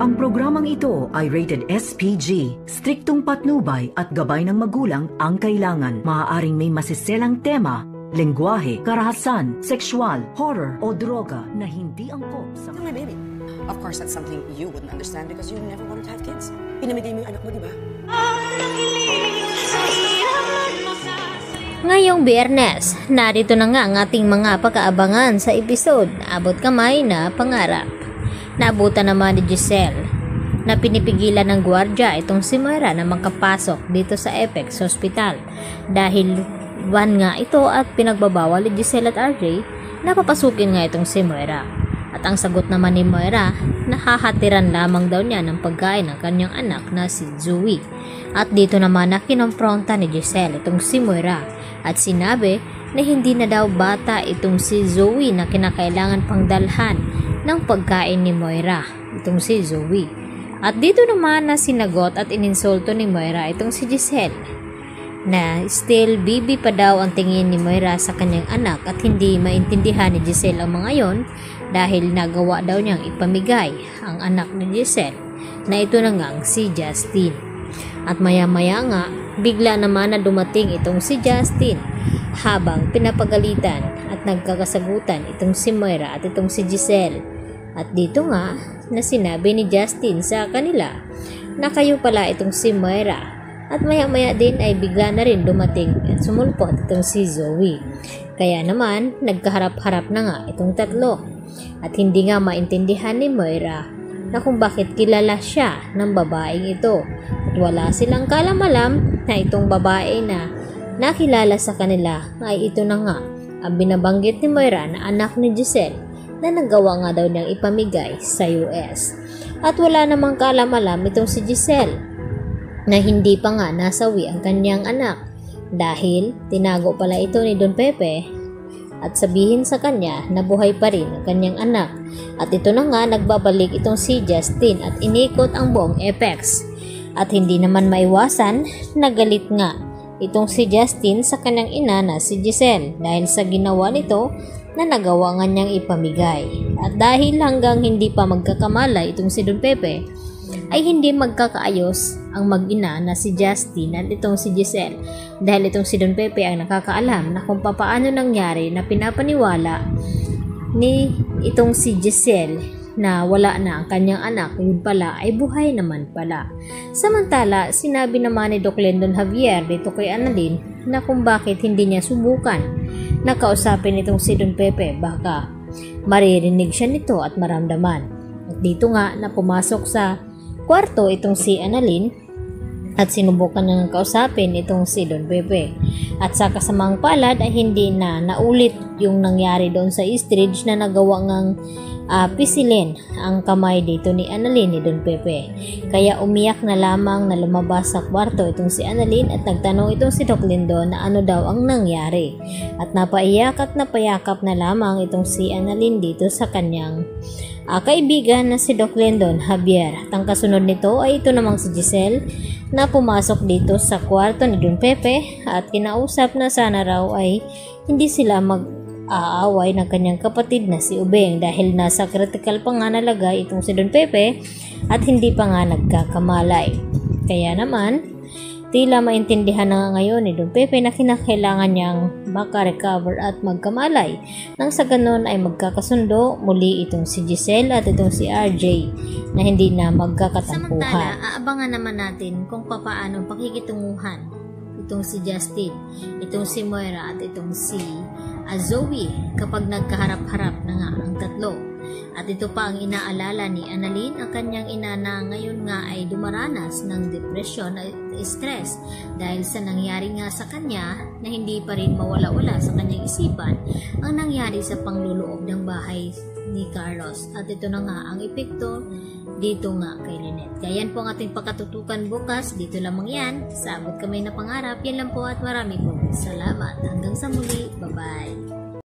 Ang programang ito ay rated SPG. Striktong patnubay at gabay ng magulang ang kailangan. Maaaring may masiselang tema, lengguwahe, karahasan, sexual, horror o droga na hindi angkop sa... My baby. Of course, that's something you wouldn't understand because you never wanted to have kids. Pinamigay mo yung anak mo, di ba? Ngayong Biyernes, narito na nga ang ating mga pagkaabangan sa episode Abot Kamay na Pangarap. Naabutan naman ni Giselle na pinipigilan ng gwardya itong si Moira na makapasok dito sa Apex Hospital dahil van nga ito at pinagbabawal ni Giselle at RJ na papasukin nga itong si Moira. At ang sagot naman ni Moira, nahahatiran lamang daw niya ng pagkain ng kanyang anak na si Zoe. At dito naman na kinompronta ni Giselle itong si Moira at sinabi na hindi na daw bata itong si Zoe na kinakailangan pang dalhan ng pagkain ni Moira, itong si Zoe. At dito naman na sinagot at ininsulto ni Moira itong si Giselle na still bibi pa daw ang tingin ni Moira sa kanyang anak at hindi maintindihan ni Giselle ang mga yon dahil nagawa daw niyang ipamigay ang anak ni Giselle na ito na ngang si Justin. At maya-maya nga, bigla naman na dumating itong si Justin habang pinapagalitan at nagkakasagutan itong si Moira at itong si Giselle. At dito nga na sinabi ni Justin sa kanila na kayo pala itong si Moira. At maya-maya din ay bigla na rin dumating at sumulpot itong si Zoe. Kaya naman, nagkaharap-harap na nga itong tatlo. At hindi nga maintindihan ni Moira na kung bakit kilala siya ng babaeng ito. At wala silang kalamalam na itong babae na nakilala sa kanila ay ito na nga ang binabanggit ni Moira na anak ni Giselle na nagawa nga daw niyang ipamigay sa US. At wala namang kalamalam itong si Giselle na hindi pa nga nasawi ang kanyang anak dahil tinago pala ito ni Don Pepe at sabihin sa kanya na buhay pa rin ang kanyang anak. At ito na nga nagbabalik itong si Justin at inikot ang buong Apex. At hindi naman maiwasan, nagalit nga itong si Justin sa kanyang ina na si Giselle dahil sa ginawa nito na nagawa nga niyang ipamigay. At dahil hanggang hindi pa magkakamala itong si Don Pepe, ay hindi magkakaayos ang mag-ina na si Justin at itong si Giselle dahil itong si Don Pepe ang nakakaalam na kung paano nangyari na pinapaniwala ni itong si Giselle na wala na ang kanyang anak, yun pala ay buhay naman pala. Samantala, sinabi naman ni Doc Lendon Javier dito kay Annalyn na kung bakit hindi niya subukan na kausapin itong si Don Pepe, baka maririnig siya nito at maramdaman. At dito nga na pumasok sa kwarto itong si Annalyn at sinubukan ng kausapin itong si Don Pepe. At sa kasamang palad ay hindi na naulit yung nangyari doon sa stage na nagawa ngang pisilin ang kamay dito ni Annalyn ni Don Pepe. Kaya umiyak na lamang na lumabas sa kwarto itong si Annalyn at nagtanong itong si Doc Lendon na ano daw ang nangyari. At napaiyak at napayakap na lamang itong si Annalyn dito sa kanyang kaibigan na si Doc Lendon Javier. At ang kasunod nito ay ito namang si Giselle na pumasok dito sa kwarto ni Don Pepe at kinausap na sana raw ay hindi sila mag-aaway ng kanyang kapatid na si Ubeng dahil nasa critical pa nga nalagay itong si Don Pepe at hindi pa nga nagkakamalay. Kaya naman, tila maintindihan na nga ngayon ni Don Pepe na kinakailangan niyang makarecover at magkamalay. Nang sa ganon ay magkakasundo muli itong si Giselle at itong si RJ na hindi na magkakatampuhan. Samantala, aabangan naman natin kung papaano pakikitunguhan itong si Justin, itong si Moira at itong si Zoe kapag nagkaharap-harap na nga ang tatlo. At ito pa ang inaalala ni Annalyn, ang kanyang ina na ngayon nga ay dumaranas ng depression at stress dahil sa nangyari nga sa kanya na hindi pa rin mawala-wala sa kanyang isipan ang nangyari sa pangluloob ng bahay ni Carlos. At ito na nga ang epekto dito nga kay Lynette. Kaya yan po ang ating pagkatutukan bukas. Dito lamang yan sa Abot Kamay na Pangarap. Yan lang po at marami po salamat. Hanggang sa muli. Bye-bye.